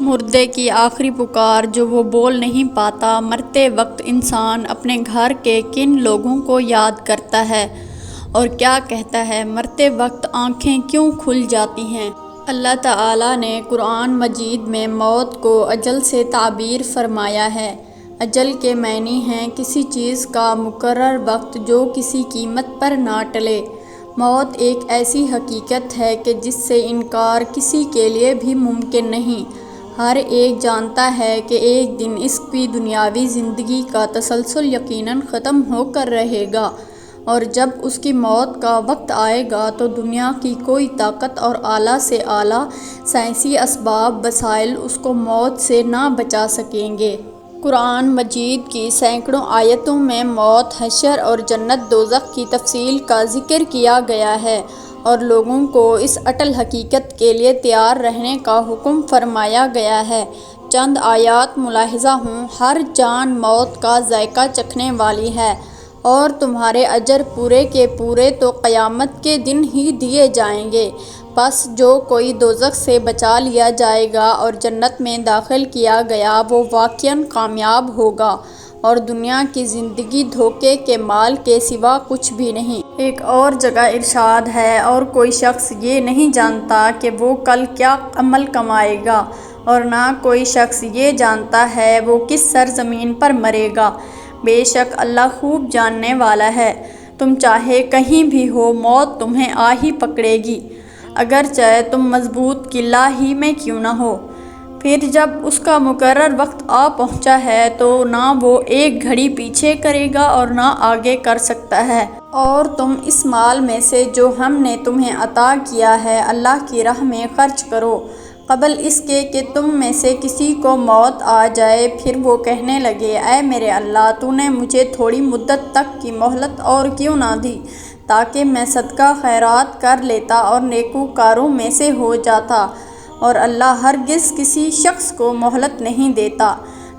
مردے کی آخری پکار جو وہ بول نہیں پاتا۔ مرتے وقت انسان اپنے گھر کے کن لوگوں کو یاد کرتا ہے اور کیا کہتا ہے؟ مرتے وقت آنکھیں کیوں کھل جاتی ہیں؟ اللہ تعالیٰ نے قرآن مجید میں موت کو اجل سے تعبیر فرمایا ہے۔ اجل کے معنی ہیں کسی چیز کا مقرر وقت جو کسی قیمت پر نہ ٹلے۔ موت ایک ایسی حقیقت ہے کہ جس سے انکار کسی کے لیے بھی ممکن نہیں۔ ہر ایک جانتا ہے کہ ایک دن اس کی دنیاوی زندگی کا تسلسل یقیناً ختم ہو کر رہے گا، اور جب اس کی موت کا وقت آئے گا تو دنیا کی کوئی طاقت اور اعلیٰ سے اعلیٰ سائنسی اسباب وسائل اس کو موت سے نہ بچا سکیں گے۔ قرآن مجید کی سینکڑوں آیتوں میں موت، حشر اور جنت دوزخ کی تفصیل کا ذکر کیا گیا ہے اور لوگوں کو اس اٹل حقیقت کے لیے تیار رہنے کا حکم فرمایا گیا ہے۔ چند آیات ملاحظہ ہوں۔ ہر جان موت کا ذائقہ چکھنے والی ہے اور تمہارے اجر پورے کے پورے تو قیامت کے دن ہی دیے جائیں گے۔ پس جو کوئی دوزخ سے بچا لیا جائے گا اور جنت میں داخل کیا گیا وہ واقعاً کامیاب ہوگا، اور دنیا کی زندگی دھوکے کے مال کے سوا کچھ بھی نہیں۔ ایک اور جگہ ارشاد ہے، اور کوئی شخص یہ نہیں جانتا کہ وہ کل کیا عمل کمائے گا، اور نہ کوئی شخص یہ جانتا ہے وہ کس سرزمین پر مرے گا۔ بے شک اللہ خوب جاننے والا ہے۔ تم چاہے کہیں بھی ہو، موت تمہیں آ ہی پکڑے گی، اگرچہ تم مضبوط قلعہ ہی میں کیوں نہ ہو۔ پھر جب اس کا مقرر وقت آ پہنچا ہے تو نہ وہ ایک گھڑی پیچھے کرے گا اور نہ آگے کر سکتا ہے۔ اور تم اس مال میں سے جو ہم نے تمہیں عطا کیا ہے اللہ کی راہ میں خرچ کرو، قبل اس کے کہ تم میں سے کسی کو موت آ جائے، پھر وہ کہنے لگے اے میرے اللہ، تو نے مجھے تھوڑی مدت تک کی مہلت اور کیوں نہ دی تاکہ میں صدقہ خیرات کر لیتا اور نیکوکاروں میں سے ہو جاتا۔ اور اللہ ہرگز کسی شخص کو مہلت نہیں دیتا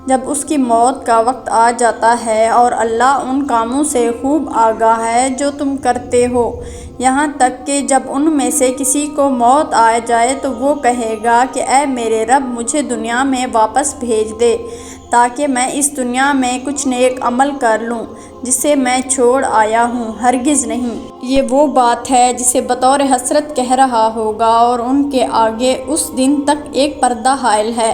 جب اس کی موت کا وقت آ جاتا ہے، اور اللہ ان کاموں سے خوب آگاہ ہے جو تم کرتے ہو۔ یہاں تک کہ جب ان میں سے کسی کو موت آ جائے تو وہ کہے گا کہ اے میرے رب، مجھے دنیا میں واپس بھیج دے تاکہ میں اس دنیا میں کچھ نیک عمل کر لوں جسے میں چھوڑ آیا ہوں۔ ہرگز نہیں۔ یہ وہ بات ہے جسے بطور حسرت کہہ رہا ہوگا، اور ان کے آگے اس دن تک ایک پردہ حائل ہے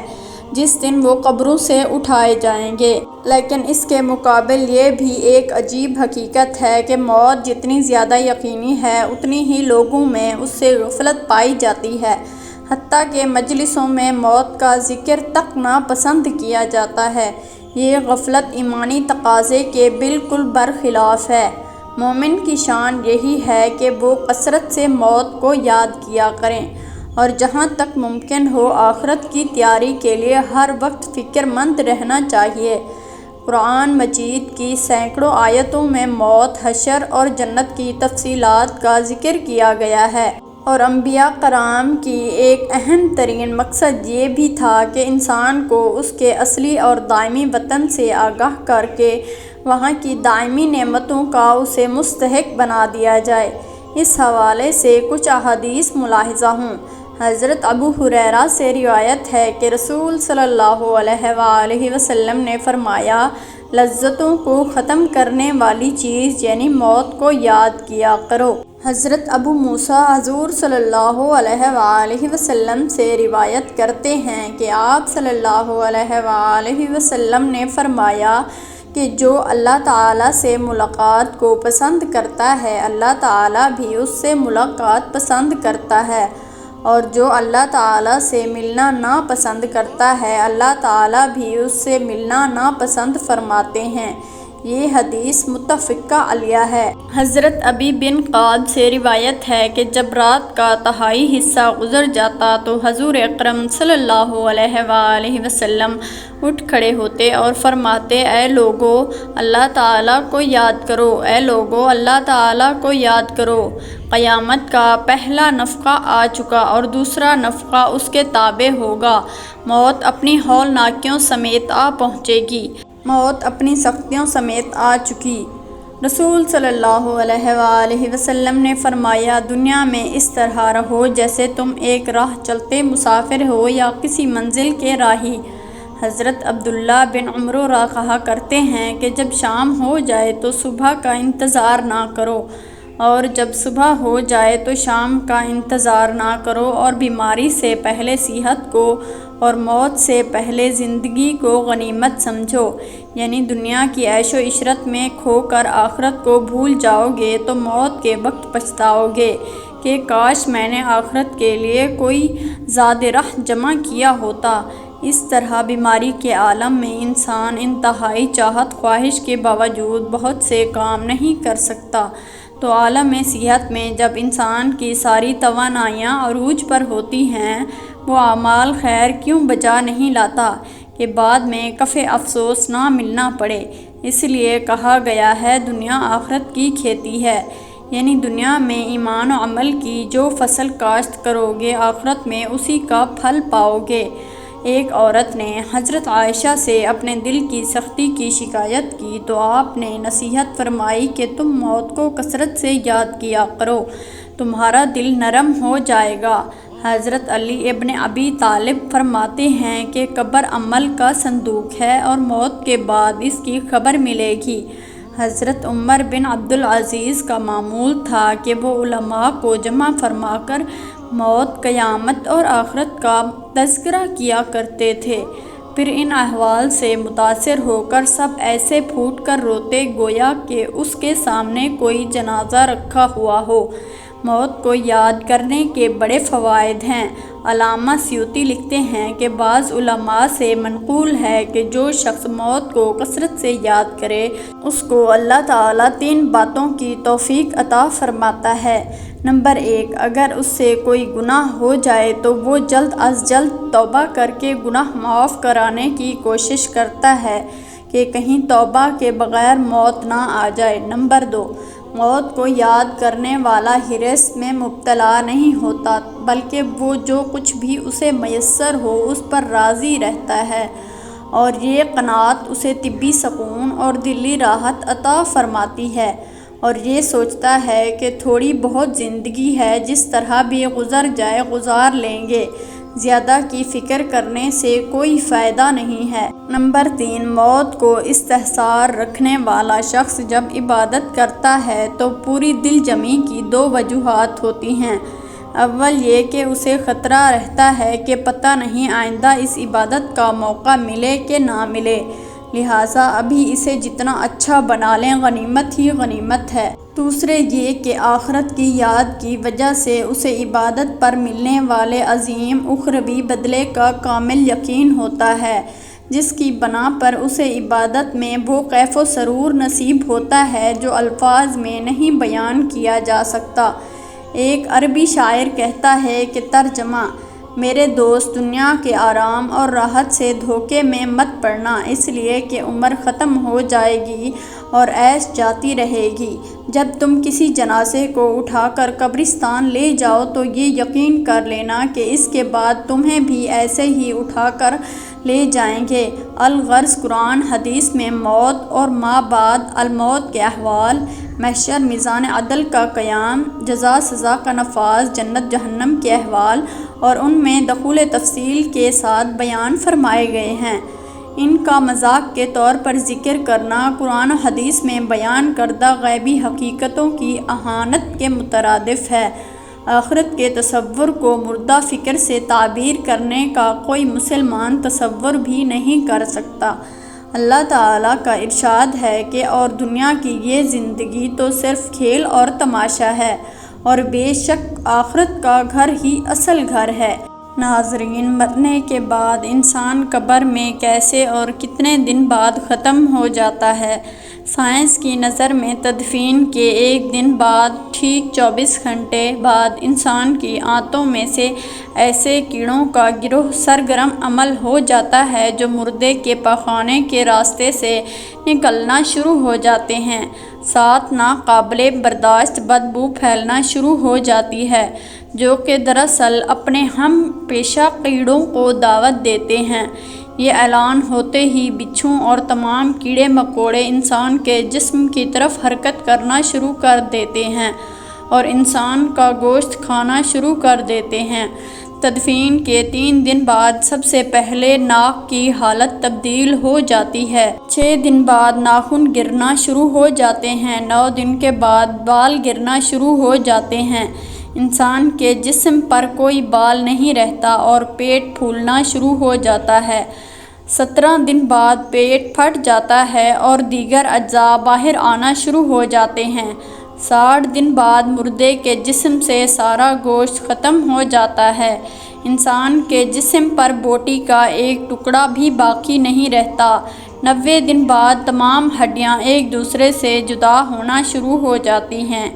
جس دن وہ قبروں سے اٹھائے جائیں گے۔ لیکن اس کے مقابل یہ بھی ایک عجیب حقیقت ہے کہ موت جتنی زیادہ یقینی ہے اتنی ہی لوگوں میں اس سے غفلت پائی جاتی ہے، حتیٰ کہ مجلسوں میں موت کا ذکر تک ناپسند کیا جاتا ہے۔ یہ غفلت ایمانی تقاضے کے بالکل برخلاف ہے۔ مومن کی شان یہی ہے کہ وہ کثرت سے موت کو یاد کیا کریں، اور جہاں تک ممکن ہو آخرت کی تیاری کے لیے ہر وقت فکر مند رہنا چاہیے۔ قرآن مجید کی سینکڑوں آیتوں میں موت، حشر اور جنت کی تفصیلات کا ذکر کیا گیا ہے، اور انبیاء کرام کی ایک اہم ترین مقصد یہ بھی تھا کہ انسان کو اس کے اصلی اور دائمی وطن سے آگاہ کر کے وہاں کی دائمی نعمتوں کا اسے مستحق بنا دیا جائے۔ اس حوالے سے کچھ احادیث ملاحظہ ہوں۔ حضرت ابو ہریرہ سے روایت ہے کہ رسول صلی اللہ علیہ وآلہ وسلم نے فرمایا، لذتوں کو ختم کرنے والی چیز یعنی موت کو یاد کیا کرو۔ حضرت ابو موسیٰ حضور صلی اللہ علیہ وآلہ وسلم سے روایت کرتے ہیں کہ آپ صلی اللہ علیہ وآلہ وسلم نے فرمایا کہ جو اللہ تعالیٰ سے ملاقات کو پسند کرتا ہے اللہ تعالیٰ بھی اس سے ملاقات پسند کرتا ہے، اور جو اللہ تعالیٰ سے ملنا ناپسند کرتا ہے اللہ تعالیٰ بھی اس سے ملنا ناپسند فرماتے ہیں۔ یہ حدیث متفقہ علیہ ہے۔ حضرت ابی بن قعب سے روایت ہے کہ جب رات کا تہائی حصہ گزر جاتا تو حضور اکرم صلی اللہ علیہ وآلہ وسلم اٹھ کھڑے ہوتے اور فرماتے، اے لوگو اللہ تعالیٰ کو یاد کرو، اے لوگو اللہ تعالیٰ کو یاد کرو۔ قیامت کا پہلا نفخہ آ چکا اور دوسرا نفخہ اس کے تابع ہوگا۔ موت اپنی ہولناکیوں سمیت آ پہنچے گی، موت اپنی سختیوں سمیت آ چکی، رسول صلی اللہ علیہ وآلہ وسلم نے فرمایا، دنیا میں اس طرح رہو جیسے تم ایک راہ چلتے مسافر ہو یا کسی منزل کے راہی۔ حضرت عبداللہ بن عمر کہا کرتے ہیں کہ جب شام ہو جائے تو صبح کا انتظار نہ کرو، اور جب صبح ہو جائے تو شام کا انتظار نہ کرو، اور بیماری سے پہلے صحت کو اور موت سے پہلے زندگی کو غنیمت سمجھو۔ یعنی دنیا کی عیش و عشرت میں کھو کر آخرت کو بھول جاؤ گے تو موت کے وقت پچھتاؤ گے کہ کاش میں نے آخرت کے لیے کوئی زاد رہ جمع کیا ہوتا۔ اس طرح بیماری کے عالم میں انسان انتہائی چاہت خواہش کے باوجود بہت سے کام نہیں کر سکتا، تو عالم صحت میں جب انسان کی ساری توانائیاں عروج پر ہوتی ہیں، وہ اعمال خیر کیوں بجا نہیں لاتا کہ بعد میں کف افسوس نہ ملنا پڑے۔ اس لیے کہا گیا ہے، دنیا آخرت کی کھیتی ہے، یعنی دنیا میں ایمان و عمل کی جو فصل کاشت کرو گے، آخرت میں اسی کا پھل پاؤ گے۔ ایک عورت نے حضرت عائشہ سے اپنے دل کی سختی کی شکایت کی تو آپ نے نصیحت فرمائی کہ تم موت کو کثرت سے یاد کیا کرو، تمہارا دل نرم ہو جائے گا۔ حضرت علی ابن ابی طالب فرماتے ہیں کہ قبر عمل کا صندوق ہے اور موت کے بعد اس کی خبر ملے گی۔ حضرت عمر بن عبدالعزیز کا معمول تھا کہ وہ علماء کو جمع فرما کر موت، قیامت اور آخرت کا تذکرہ کیا کرتے تھے۔ پھر ان احوال سے متاثر ہو کر سب ایسے پھوٹ کر روتے گویا کہ اس کے سامنے کوئی جنازہ رکھا ہوا ہو۔ موت کو یاد کرنے کے بڑے فوائد ہیں۔ علامہ سیوطی لکھتے ہیں کہ بعض علماء سے منقول ہے کہ جو شخص موت کو کثرت سے یاد کرے، اس کو اللہ تعالیٰ 3 باتوں کی توفیق عطا فرماتا ہے۔ نمبر 1، اگر اس سے کوئی گناہ ہو جائے تو وہ جلد از جلد توبہ کر کے گناہ معاف کرانے کی کوشش کرتا ہے کہ کہیں توبہ کے بغیر موت نہ آ جائے۔ نمبر 2، موت کو یاد کرنے والا ہرس میں مبتلا نہیں ہوتا، بلکہ وہ جو کچھ بھی اسے میسر ہو اس پر راضی رہتا ہے، اور یہ قناعت اسے طبی سکون اور دلی راحت عطا فرماتی ہے، اور یہ سوچتا ہے کہ تھوڑی بہت زندگی ہے، جس طرح بھی گزر جائے گزار لیں گے، زیادہ کی فکر کرنے سے کوئی فائدہ نہیں ہے۔ نمبر 3، موت کو استحضار رکھنے والا شخص جب عبادت کرتا ہے تو پوری دل جمی کی 2 وجوہات ہوتی ہیں۔ اول یہ کہ اسے خطرہ رہتا ہے کہ پتہ نہیں آئندہ اس عبادت کا موقع ملے کہ نہ ملے، لہٰذا ابھی اسے جتنا اچھا بنا لیں غنیمت ہی غنیمت ہے۔ دوسرے یہ کہ آخرت کی یاد کی وجہ سے اسے عبادت پر ملنے والے عظیم اخروی بدلے کا کامل یقین ہوتا ہے، جس کی بنا پر اسے عبادت میں وہ کیف و سرور نصیب ہوتا ہے جو الفاظ میں نہیں بیان کیا جا سکتا۔ ایک عربی شاعر کہتا ہے کہ ترجمہ: میرے دوست، دنیا کے آرام اور راحت سے دھوکے میں مت پڑنا، اس لیے کہ عمر ختم ہو جائے گی اور عیش جاتی رہے گی۔ جب تم کسی جنازے کو اٹھا کر قبرستان لے جاؤ تو یہ یقین کر لینا کہ اس کے بعد تمہیں بھی ایسے ہی اٹھا کر لے جائیں گے۔ الغرض قرآن حدیث میں موت اور ما بعد الموت کے احوال، محشر، میزان عدل کا قیام، جزا سزا کا نفاذ، جنت جہنم کے احوال اور ان میں دخول تفصیل کے ساتھ بیان فرمائے گئے ہیں۔ ان کا مذاق کے طور پر ذکر کرنا قرآن و حدیث میں بیان کردہ غیبی حقیقتوں کی اہانت کے مترادف ہے۔ آخرت کے تصور کو مردہ فکر سے تعبیر کرنے کا کوئی مسلمان تصور بھی نہیں کر سکتا۔ اللہ تعالیٰ کا ارشاد ہے کہ اور دنیا کی یہ زندگی تو صرف کھیل اور تماشا ہے، اور بے شک آخرت کا گھر ہی اصل گھر ہے۔ ناظرین، مرنے کے بعد انسان قبر میں کیسے اور کتنے دن بعد ختم ہو جاتا ہے؟ سائنس کی نظر میں تدفین کے 1 دن بعد ٹھیک 24 گھنٹے بعد انسان کی آنتوں میں سے ایسے کیڑوں کا گروہ سرگرم عمل ہو جاتا ہے جو مردے کے پاخانے کے راستے سے نکلنا شروع ہو جاتے ہیں۔ ساتھ ناقابل برداشت بدبو پھیلنا شروع ہو جاتی ہے، جو کہ دراصل اپنے ہم پیشہ کیڑوں کو دعوت دیتے ہیں۔ یہ اعلان ہوتے ہی بچھو اور تمام کیڑے مکوڑے انسان کے جسم کی طرف حرکت کرنا شروع کر دیتے ہیں اور انسان کا گوشت کھانا شروع کر دیتے ہیں۔ تدفین کے 3 دن بعد سب سے پہلے ناک کی حالت تبدیل ہو جاتی ہے۔ 6 دن بعد ناخن گرنا شروع ہو جاتے ہیں۔ 9 دن کے بعد بال گرنا شروع ہو جاتے ہیں۔ انسان کے جسم پر کوئی بال نہیں رہتا اور پیٹ پھولنا شروع ہو جاتا ہے۔ 17 دن بعد پیٹ پھٹ جاتا ہے اور دیگر اجزاء باہر آنا شروع ہو جاتے ہیں۔ 60 دن بعد مردے کے جسم سے سارا گوشت ختم ہو جاتا ہے۔ انسان کے جسم پر بوٹی کا ایک ٹکڑا بھی باقی نہیں رہتا۔ 90 دن بعد تمام ہڈیاں ایک دوسرے سے جدا ہونا شروع ہو جاتی ہیں۔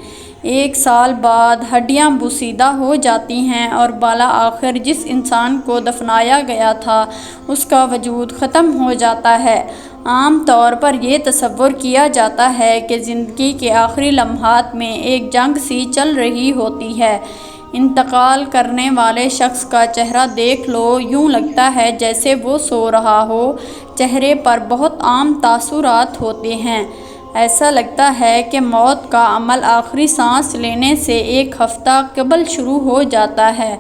1 سال بعد ہڈیاں بوسیدہ ہو جاتی ہیں اور بالآخر جس انسان کو دفنایا گیا تھا اس کا وجود ختم ہو جاتا ہے۔ عام طور پر یہ تصور کیا جاتا ہے کہ زندگی کے آخری لمحات میں ایک جنگ سی چل رہی ہوتی ہے۔ انتقال کرنے والے شخص کا چہرہ دیکھ لو، یوں لگتا ہے جیسے وہ سو رہا ہو۔ چہرے پر بہت عام تاثرات ہوتے ہیں۔ ایسا لگتا ہے کہ موت کا عمل آخری سانس لینے سے 1 ہفتہ قبل شروع ہو جاتا ہے۔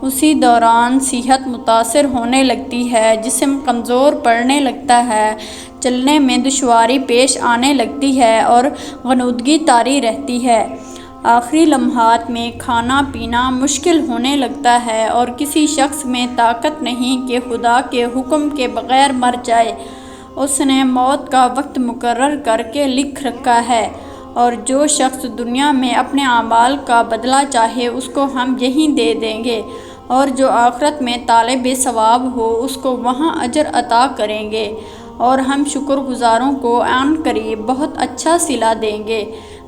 اسی دوران صحت متاثر ہونے لگتی ہے، جسم کمزور پڑنے لگتا ہے، چلنے میں دشواری پیش آنے لگتی ہے اور غنودگی طاری رہتی ہے۔ آخری لمحات میں کھانا پینا مشکل ہونے لگتا ہے اور کسی شخص میں طاقت نہیں کہ خدا کے حکم کے بغیر مر جائے۔ اس نے موت کا وقت مقرر کر کے لکھ رکھا ہے اور جو شخص دنیا میں اپنے اعمال کا بدلہ چاہے اس کو ہم یہیں دے دیں گے اور جو آخرت میں طالب ثواب ہو اس کو وہاں اجر عطا کریں گے اور ہم شکر گزاروں کو عن قریب بہت اچھا صلہ دیں گے۔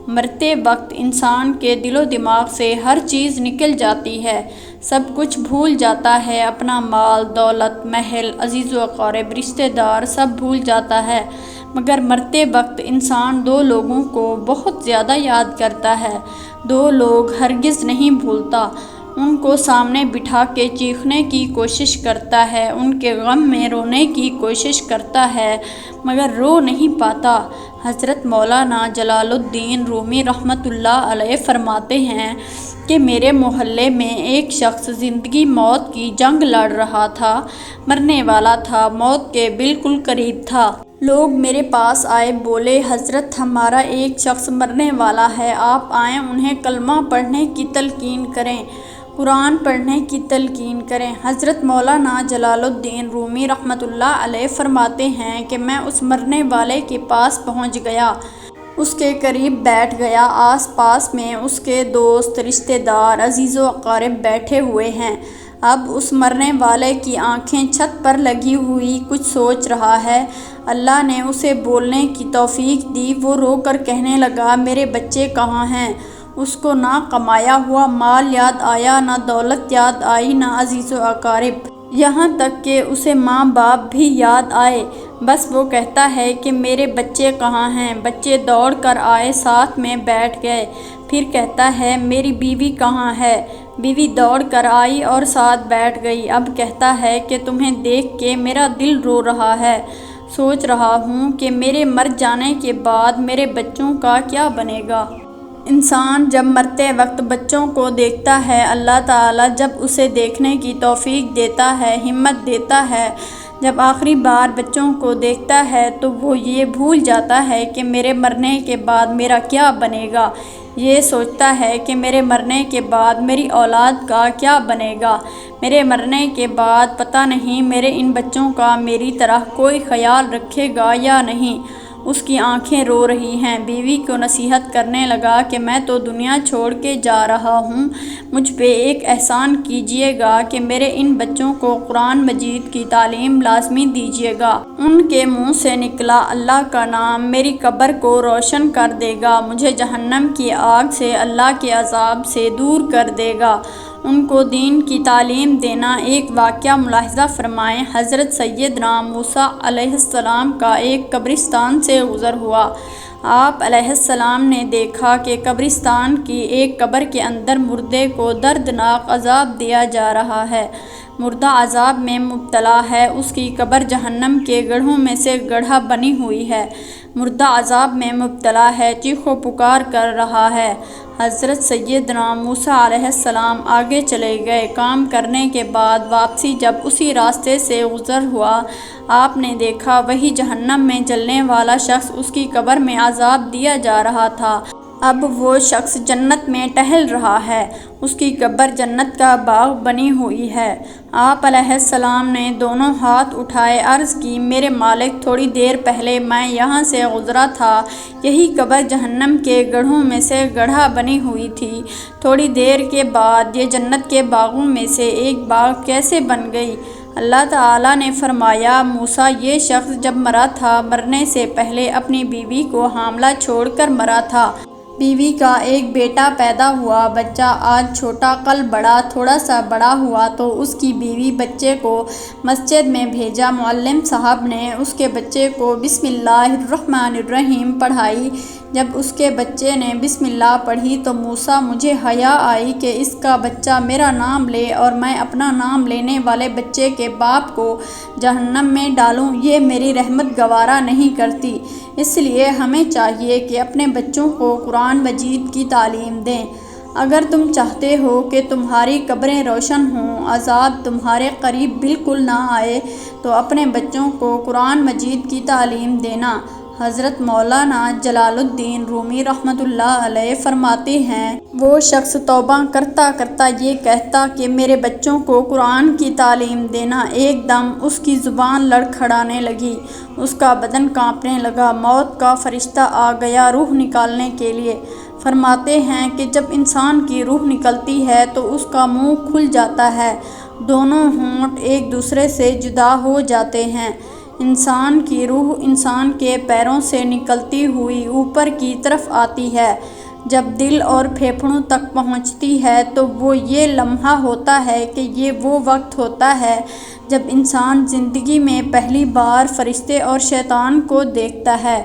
مرتے وقت انسان کے دل و دماغ سے ہر چیز نکل جاتی ہے، سب کچھ بھول جاتا ہے، اپنا مال، دولت، محل، عزیز و اقارب، رشتہ دار سب بھول جاتا ہے، مگر مرتے وقت انسان 2 لوگوں کو بہت زیادہ یاد کرتا ہے۔ 2 لوگ ہرگز نہیں بھولتا۔ ان کو سامنے بٹھا کے چیخنے کی کوشش کرتا ہے، ان کے غم میں رونے کی کوشش کرتا ہے مگر رو نہیں پاتا۔ حضرت مولانا جلال الدین رومی رحمۃ اللہ علیہ فرماتے ہیں کہ میرے محلے میں ایک شخص زندگی موت کی جنگ لڑ رہا تھا، مرنے والا تھا، موت کے بالکل قریب تھا۔ لوگ میرے پاس آئے، بولے حضرت ہمارا ایک شخص مرنے والا ہے، آپ آئیں انہیں کلمہ پڑھنے کی تلقین کریں، قرآن پڑھنے کی تلقین کریں۔ حضرت مولانا جلال الدین رومی رحمۃ اللہ علیہ فرماتے ہیں کہ میں اس مرنے والے کے پاس پہنچ گیا، اس کے قریب بیٹھ گیا، آس پاس میں اس کے دوست، رشتہ دار، عزیز و اقارب بیٹھے ہوئے ہیں۔ اب اس مرنے والے کی آنکھیں چھت پر لگی ہوئی کچھ سوچ رہا ہے۔ اللہ نے اسے بولنے کی توفیق دی، وہ رو کر کہنے لگا میرے بچے کہاں ہیں؟ اس کو نہ کمایا ہوا مال یاد آیا، نہ دولت یاد آئی، نہ عزیز و اقارب، یہاں تک کہ اسے ماں باپ بھی یاد آئے۔ بس وہ کہتا ہے کہ میرے بچے کہاں ہیں؟ بچے دوڑ کر آئے، ساتھ میں بیٹھ گئے۔ پھر کہتا ہے میری بیوی کہاں ہے؟ بیوی دوڑ کر آئی اور ساتھ بیٹھ گئی۔ اب کہتا ہے کہ تمہیں دیکھ کے میرا دل رو رہا ہے، سوچ رہا ہوں کہ میرے مر جانے کے بعد میرے بچوں کا کیا بنے گا۔ انسان جب مرتے وقت بچوں کو دیکھتا ہے، اللہ تعالیٰ جب اسے دیکھنے کی توفیق دیتا ہے، ہمت دیتا ہے، جب آخری بار بچوں کو دیکھتا ہے تو وہ یہ بھول جاتا ہے کہ میرے مرنے کے بعد میرا کیا بنے گا۔ یہ سوچتا ہے کہ میرے مرنے کے بعد میری اولاد کا کیا بنے گا، میرے مرنے کے بعد پتہ نہیں میرے ان بچوں کا میری طرح کوئی خیال رکھے گا یا نہیں۔ اس کی آنکھیں رو رہی ہیں۔ بیوی کو نصیحت کرنے لگا کہ میں تو دنیا چھوڑ کے جا رہا ہوں، مجھ پہ ایک احسان کیجیے گا کہ میرے ان بچوں کو قرآن مجید کی تعلیم لازمی دیجیے گا۔ ان کے منہ سے نکلا اللہ کا نام میری قبر کو روشن کر دے گا، مجھے جہنم کی آگ سے، اللہ کے عذاب سے دور کر دے گا۔ ان کو دین کی تعلیم دینا۔ ایک واقعہ ملاحظہ فرمائیں، حضرت سیدنا موسیٰ علیہ السلام کا ایک قبرستان سے گزر ہوا۔ آپ علیہ السلام نے دیکھا کہ قبرستان کی ایک قبر کے اندر مردے کو دردناک عذاب دیا جا رہا ہے۔ مردہ عذاب میں مبتلا ہے، اس کی قبر جہنم کے گڑھوں میں سے گڑھا بنی ہوئی ہے۔ مردہ عذاب میں مبتلا ہے، چیخ و پکار کر رہا ہے۔ حضرت سیدنا موسیٰ علیہ السلام آگے چلے گئے۔ کام کرنے کے بعد واپسی جب اسی راستے سے گزر ہوا، آپ نے دیکھا وہی جہنم میں جلنے والا شخص اس کی قبر میں عذاب دیا جا رہا تھا۔ اب وہ شخص جنت میں ٹہل رہا ہے، اس کی قبر جنت کا باغ بنی ہوئی ہے۔ آپ علیہ السلام نے دونوں ہاتھ اٹھائے، عرض کی، میرے مالک، تھوڑی دیر پہلے میں یہاں سے گزرا تھا، یہی قبر جہنم کے گڑھوں میں سے گڑھا بنی ہوئی تھی، تھوڑی دیر کے بعد یہ جنت کے باغوں میں سے ایک باغ کیسے بن گئی؟ اللہ تعالیٰ نے فرمایا، موسیٰ، یہ شخص جب مرا تھا، مرنے سے پہلے اپنی بیوی کو حاملہ چھوڑ کر مرا تھا۔ بیوی کا ایک بیٹا پیدا ہوا، بچہ آج چھوٹا کل بڑا، تھوڑا سا بڑا ہوا تو اس کی بیوی بچے کو مسجد میں بھیجا۔ معلم صاحب نے اس کے بچے کو بسم اللہ الرحمن الرحیم پڑھائی۔ جب اس کے بچے نے بسم اللہ پڑھی تو موسیٰ، مجھے حیا آئی کہ اس کا بچہ میرا نام لے اور میں اپنا نام لینے والے بچے کے باپ کو جہنم میں ڈالوں، یہ میری رحمت گوارا نہیں کرتی۔ اس لیے ہمیں چاہیے کہ اپنے بچوں کو قرآن مجید کی تعلیم دیں۔ اگر تم چاہتے ہو کہ تمہاری قبریں روشن ہوں، عذاب تمہارے قریب بالکل نہ آئے، تو اپنے بچوں کو قرآن مجید کی تعلیم دینا۔ حضرت مولانا جلال الدین رومی رحمۃ اللہ علیہ فرماتے ہیں، وہ شخص توبہ کرتا کرتا یہ کہتا کہ میرے بچوں کو قرآن کی تعلیم دینا، ایک دم اس کی زبان لڑکھڑانے لگی، اس کا بدن کانپنے لگا، موت کا فرشتہ آ گیا روح نکالنے کے لیے۔ فرماتے ہیں کہ جب انسان کی روح نکلتی ہے تو اس کا منہ کھل جاتا ہے، دونوں ہونٹ ایک دوسرے سے جدا ہو جاتے ہیں۔ انسان کی روح انسان کے پیروں سے نکلتی ہوئی اوپر کی طرف آتی ہے، جب دل اور پھیپھڑوں تک پہنچتی ہے تو وہ یہ لمحہ ہوتا ہے کہ یہ وہ وقت ہوتا ہے جب انسان زندگی میں پہلی بار فرشتے اور شیطان کو دیکھتا ہے۔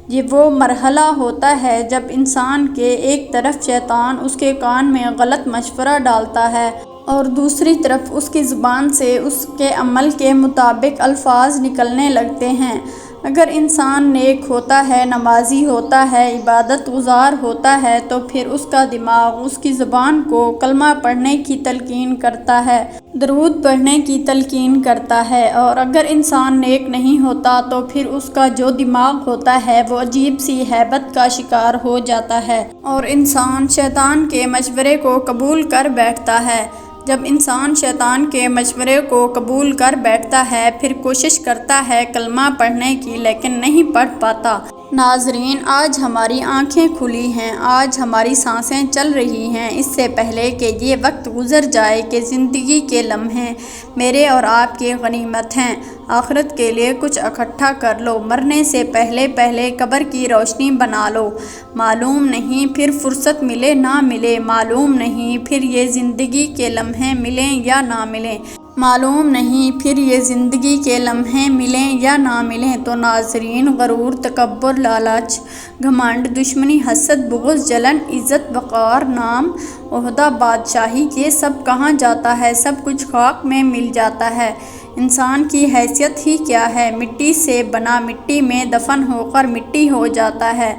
یہ وہ مرحلہ ہوتا ہے جب انسان کے ایک طرف شیطان اس کے کان میں غلط مشورہ ڈالتا ہے اور دوسری طرف اس کی زبان سے اس کے عمل کے مطابق الفاظ نکلنے لگتے ہیں۔ اگر انسان نیک ہوتا ہے، نمازی ہوتا ہے، عبادت گزار ہوتا ہے تو پھر اس کا دماغ اس کی زبان کو کلمہ پڑھنے کی تلقین کرتا ہے، درود پڑھنے کی تلقین کرتا ہے، اور اگر انسان نیک نہیں ہوتا تو پھر اس کا جو دماغ ہوتا ہے وہ عجیب سی ہیبت کا شکار ہو جاتا ہے اور انسان شیطان کے مشورے کو قبول کر بیٹھتا ہے۔ جب انسان شیطان کے مشورے کو قبول کر بیٹھتا ہے، پھر کوشش کرتا ہے کلمہ پڑھنے کی لیکن نہیں پڑھ پاتا۔ ناظرین، آج ہماری آنکھیں کھلی ہیں، آج ہماری سانسیں چل رہی ہیں، اس سے پہلے کہ یہ وقت گزر جائے کہ زندگی کے لمحے میرے اور آپ کی غنیمت ہیں، آخرت کے لیے کچھ اکٹھا کر لو، مرنے سے پہلے پہلے قبر کی روشنی بنا لو۔ معلوم نہیں پھر فرصت ملے نہ ملے، معلوم نہیں پھر یہ زندگی کے لمحے ملیں یا نہ ملیں، معلوم نہیں پھر یہ زندگی کے لمحے ملیں یا نہ ملیں۔ تو ناظرین، غرور، تکبر، لالچ، گھمنڈ، دشمنی، حسد، بغض، جلن، عزت، وقار، نام، عہدہ، بادشاہی، یہ سب کہاں جاتا ہے؟ سب کچھ خاک میں مل جاتا ہے۔ انسان کی حیثیت ہی کیا ہے؟ مٹی سے بنا، مٹی میں دفن ہو کر مٹی ہو جاتا ہے۔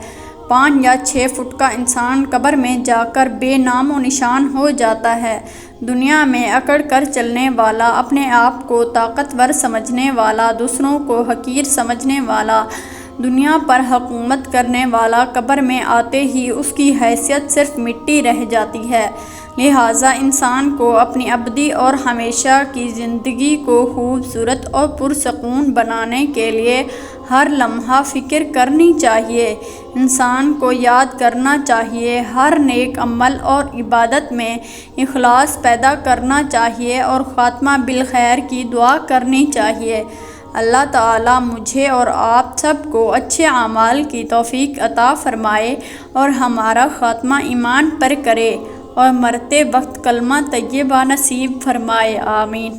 5 یا 6 فٹ کا انسان قبر میں جا کر بے نام و نشان ہو جاتا ہے۔ دنیا میں اکڑ کر چلنے والا، اپنے آپ کو طاقتور سمجھنے والا، دوسروں کو حقیر سمجھنے والا، دنیا پر حکومت کرنے والا، قبر میں آتے ہی اس کی حیثیت صرف مٹی رہ جاتی ہے۔ لہٰذا انسان کو اپنی ابدی اور ہمیشہ کی زندگی کو خوبصورت اور پرسکون بنانے کے لیے ہر لمحہ فکر کرنی چاہیے، انسان کو یاد کرنا چاہیے، ہر نیک عمل اور عبادت میں اخلاص پیدا کرنا چاہیے اور خاتمہ بالخیر کی دعا کرنی چاہیے۔ اللہ تعالیٰ مجھے اور آپ سب کو اچھے اعمال کی توفیق عطا فرمائے اور ہمارا خاتمہ ایمان پر کرے اور مرتے وقت کلمہ طیبہ نصیب فرمائے، آمین۔